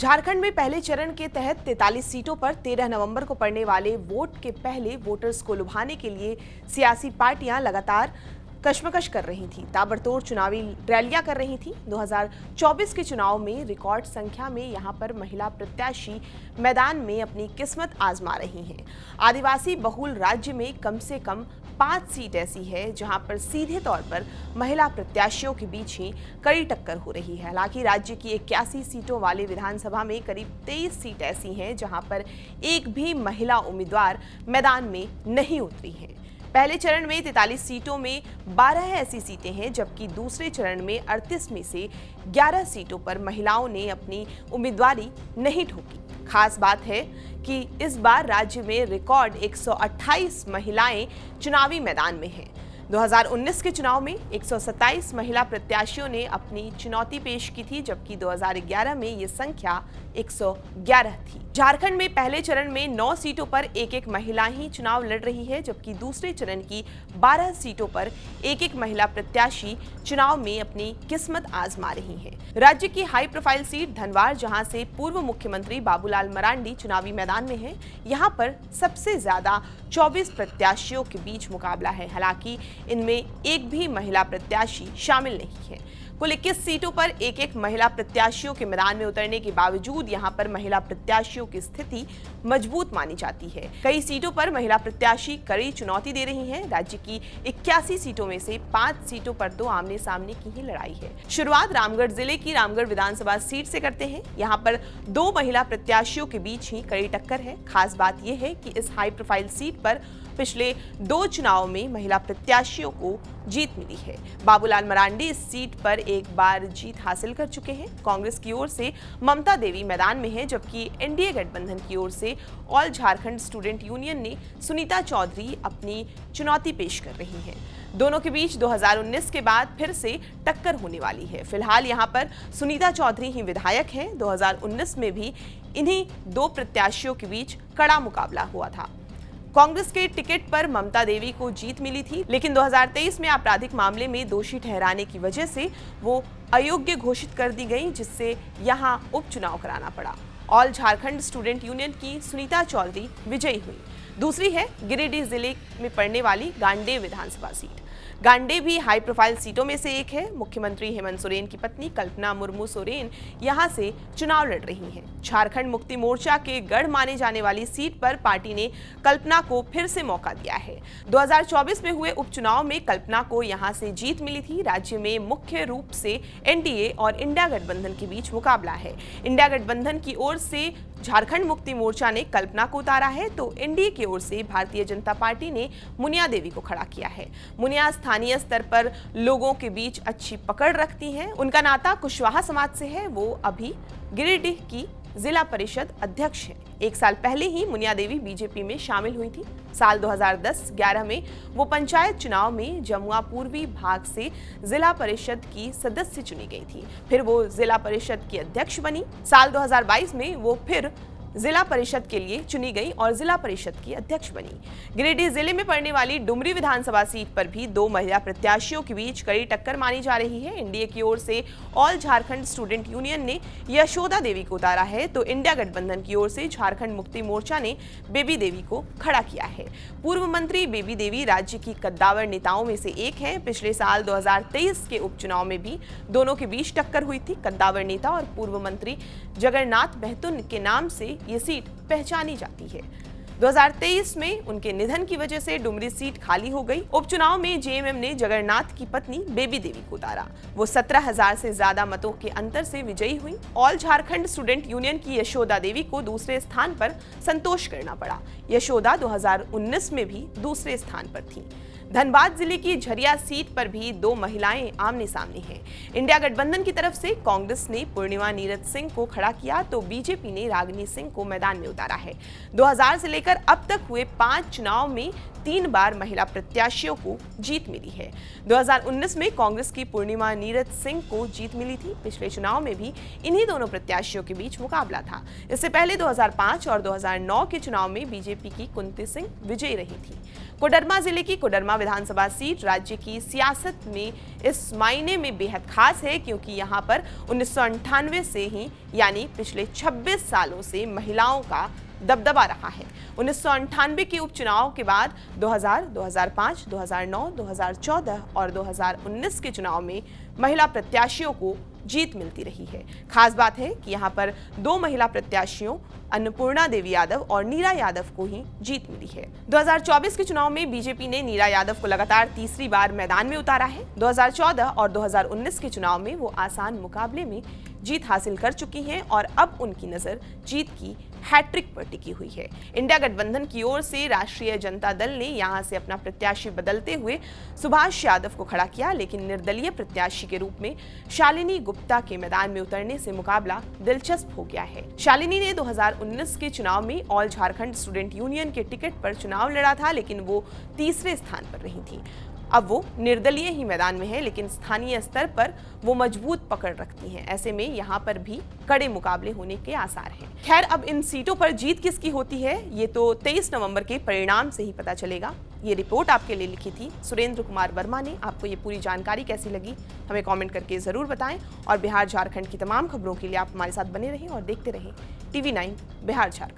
झारखंड में पहले चरण के तहत 43 सीटों पर 13 नवंबर को पड़ने वाले वोट के पहले वोटर्स को लुभाने के लिए सियासी पार्टियां लगातार कशमकश कर रही थी, ताबड़तोड़ चुनावी रैलियां कर रही थी। 2024 के चुनाव में रिकॉर्ड संख्या में यहां पर महिला प्रत्याशी मैदान में अपनी किस्मत आजमा रही हैं। आदिवासी बहुल राज्य में कम से कम 5 सीट ऐसी है जहां पर सीधे तौर पर महिला प्रत्याशियों के बीच ही कड़ी टक्कर हो रही है। हालांकि राज्य की 81 सीटों वाले विधानसभा में करीब 23 सीट ऐसी हैं जहां पर एक भी महिला उम्मीदवार मैदान में नहीं उतरी है। पहले चरण में 43 सीटों में 12 ऐसी सीटें हैं, जबकि दूसरे चरण में 38 में से 11 सीटों पर महिलाओं ने अपनी उम्मीदवारी नहीं ठोकी। खास बात है कि इस बार राज्य में रिकॉर्ड 128 महिलाएं चुनावी मैदान में हैं। 2019 के चुनाव में 127 महिला प्रत्याशियों ने अपनी चुनौती पेश की थी, जबकि 2011 में ये संख्या 111 थी। झारखंड में पहले चरण में 9 सीटों पर एक महिला ही चुनाव लड़ रही है, जबकि दूसरे चरण की 12 सीटों पर एक महिला प्रत्याशी चुनाव में अपनी किस्मत आजमा रही है। राज्य की हाई प्रोफाइल सीट धनवार, जहां से पूर्व मुख्यमंत्री बाबूलाल मरांडी चुनावी मैदान में है, यहां पर सबसे ज्यादा 24 प्रत्याशियों के बीच मुकाबला है। हालांकि इनमें एक भी महिला प्रत्याशी शामिल नहीं है। कुल 21 सीटों पर एक महिला प्रत्याशियों के मैदान में उतरने के बावजूद यहां पर महिला प्रत्याशियों की स्थिति मजबूत मानी जाती है। कई सीटों पर महिला प्रत्याशी कड़ी चुनौती दे रही हैं। राज्य की 81 सीटों में से 5 सीटों पर तो आमने सामने की ही लड़ाई है। शुरुआत रामगढ़ जिले की रामगढ़ विधानसभा सीट से करते हैं। यहाँ पर 2 महिला प्रत्याशियों के बीच ही कड़ी टक्कर है। खास बात यह है कि इस हाई प्रोफाइल सीट पर पिछले 2 चुनाव में महिला प्रत्याशियों को जीत मिली है। बाबूलाल मरांडी इस सीट पर एक बार जीत हासिल कर चुके हैं। कांग्रेस की ओर से ममता देवी मैदान में है, जबकि एनडीए गठबंधन की ओर से ऑल झारखंड स्टूडेंट यूनियन ने सुनीता चौधरी अपनी चुनौती पेश कर रही हैं। दोनों के बीच 2019 के बाद फिर से टक्कर होने वाली है। फिलहाल यहां पर सुनीता चौधरी ही विधायक हैं। 2019 में भी इन्हीं 2 प्रत्याशियों के बीच कड़ा मुकाबला हुआ था। कांग्रेस के टिकट पर ममता देवी को जीत मिली थी, लेकिन 2023 में आपराधिक मामले में दोषी ठहराने की वजह से वो अयोग्य घोषित कर दी गई, जिससे यहां उपचुनाव कराना पड़ा। ऑल झारखंड स्टूडेंट यूनियन की सुनीता चौधरी विजयी हुई। दूसरी है गिरिडीह जिले में पड़ने वाली गांडेय विधानसभा सीट। गांडेय भी हाई प्रोफाइल सीटों में से एक है। मुख्यमंत्री हेमंत सोरेन की पत्नी कल्पना मुर्मू सोरेन यहां से चुनाव लड़ रही हैं। झारखंड मुक्ति मोर्चा के गढ़ माने जाने वाली सीट पर पार्टी ने कल्पना को फिर से मौका दिया है। 2024 में हुए उपचुनाव में कल्पना को यहां से जीत मिली थी। राज्य में मुख्य रूप से एनडीए और इंडिया गठबंधन के बीच मुकाबला है। इंडिया गठबंधन की ओर से झारखंड मुक्ति मोर्चा ने कल्पना को उतारा है, तो एनडीए की ओर से भारतीय जनता पार्टी ने मुनिया देवी को खड़ा किया है। मुनिया स्थानीय स्तर पर लोगों के बीच अच्छी पकड़ रखती हैं। उनका नाता कुशवाहा समाज से है। वो अभी गिरिडीह की जिला परिषद अध्यक्ष है। 1 साल पहले ही मुनिया देवी बीजेपी में शामिल हुई थी। साल 2010-11 में वो पंचायत चुनाव में जमुआ पूर्वी भाग से जिला परिषद की सदस्य चुनी गई थी। फिर वो जिला परिषद की अध्यक्ष बनी। साल 2022 में वो फिर जिला परिषद के लिए चुनी गई और जिला परिषद की अध्यक्ष बनी। गिरिडीह जिले में पड़ने वाली डुमरी विधानसभा सीट पर भी 2 महिला प्रत्याशियों के बीच कड़ी टक्कर मानी जा रही है। एनडीए की ओर से ऑल झारखंड स्टूडेंट यूनियन ने यशोदा देवी को उतारा है, तो इंडिया गठबंधन की ओर से झारखंड मुक्ति मोर्चा ने बेबी देवी को खड़ा किया है। पूर्व मंत्री बेबी देवी राज्य की कद्दावर नेताओं में से एक है। पिछले साल 2023 के उपचुनाव में भी दोनों के बीच टक्कर हुई थी। कद्दावर नेता और पूर्व मंत्री जगन्नाथ महतो के नाम से ये सीट पहचानी जाती है। 2023 में उनके निधन की वजह से डुमरी सीट खाली हो गई। उपचुनाव में जेएमएम ने जगन्नाथ की पत्नी बेबी देवी को उतारा। वो 17,000 से ज्यादा मतों के अंतर से विजयी हुई। ऑल झारखंड स्टूडेंट यूनियन की यशोदा देवी को दूसरे स्थान पर संतोष करना पड़ा। यशोदा 2019 में भी दूसरे स्थान पर थी। धनबाद जिले की झरिया सीट पर भी 2 महिलाएं आमने सामने हैं। इंडिया गठबंधन की तरफ से कांग्रेस ने पूर्णिमा नीरज सिंह को खड़ा किया, तो बीजेपी ने रागिनी सिंह को मैदान में उतारा है। 2000 से लेकर अब तक हुए 5 चुनाव में 3 बार महिला प्रत्याशियों को जीत मिली है। 2019 में कांग्रेस की पूर्णिमा नीरज सिंह को जीत मिली थी। पिछले चुनाव में भी इन्हीं दोनों प्रत्याशियों के बीच मुकाबला था। इससे पहले 2005 और 2009 के चुनाव में बीजेपी की कुंती सिंह विजयी रही थी। कोडरमा जिले की कोडरमा विधानसभा सीट राज्य की सियासत में इस मायने में बेहद खास है क्योंकि यहां पर 1998 से ही यानी पिछले 26 सालों से महिलाओं का दबदबा रहा है। 1998 के उपचुनाव के बाद 2000, 2005, 2009, 2014 और 2019 के चुनाव में महिला प्रत्याशियों को जीत मिलती रही है। खास बात है कि यहां पर 2 महिला प्रत्याशियों अन्नपूर्णा देवी यादव और नीरा यादव को ही जीत मिली है। 2024 के चुनाव में बीजेपी ने नीरा यादव को लगातार तीसरी बार मैदान में उतारा है। 2014 और 2019 के चुनाव में वो आसान मुकाबले में जीत हासिल कर चुकी हैं और अब उनकी नजर जीत की हैट्रिक पर टिकी हुई है। इंडिया गठबंधन की ओर से राष्ट्रीय जनता दल ने यहां से अपना प्रत्याशी बदलते हुए सुभाष यादव को खड़ा किया, लेकिन निर्दलीय प्रत्याशी के रूप में शालिनी गुप्ता के मैदान में उतरने से मुकाबला दिलचस्प हो गया है। शालिनी ने 2019 के चुनाव में ऑल झारखंड स्टूडेंट यूनियन के टिकट पर चुनाव लड़ा था, लेकिन वो तीसरे स्थान पर रही थी। अब वो निर्दलीय ही मैदान में है, लेकिन स्थानीय स्तर पर वो मजबूत पकड़ रखती हैं। ऐसे में यहाँ पर भी कड़े मुकाबले होने के आसार हैं। खैर, अब इन सीटों पर जीत किसकी होती है ये तो 23 नवंबर के परिणाम से ही पता चलेगा। ये रिपोर्ट आपके लिए लिखी थी सुरेंद्र कुमार वर्मा ने। आपको ये पूरी जानकारी कैसी लगी हमें कमेंट करके जरूर बताएं और बिहार झारखंड की तमाम खबरों के लिए आप हमारे साथ बने रहें और देखते रहें TV9 बिहार झारखंड।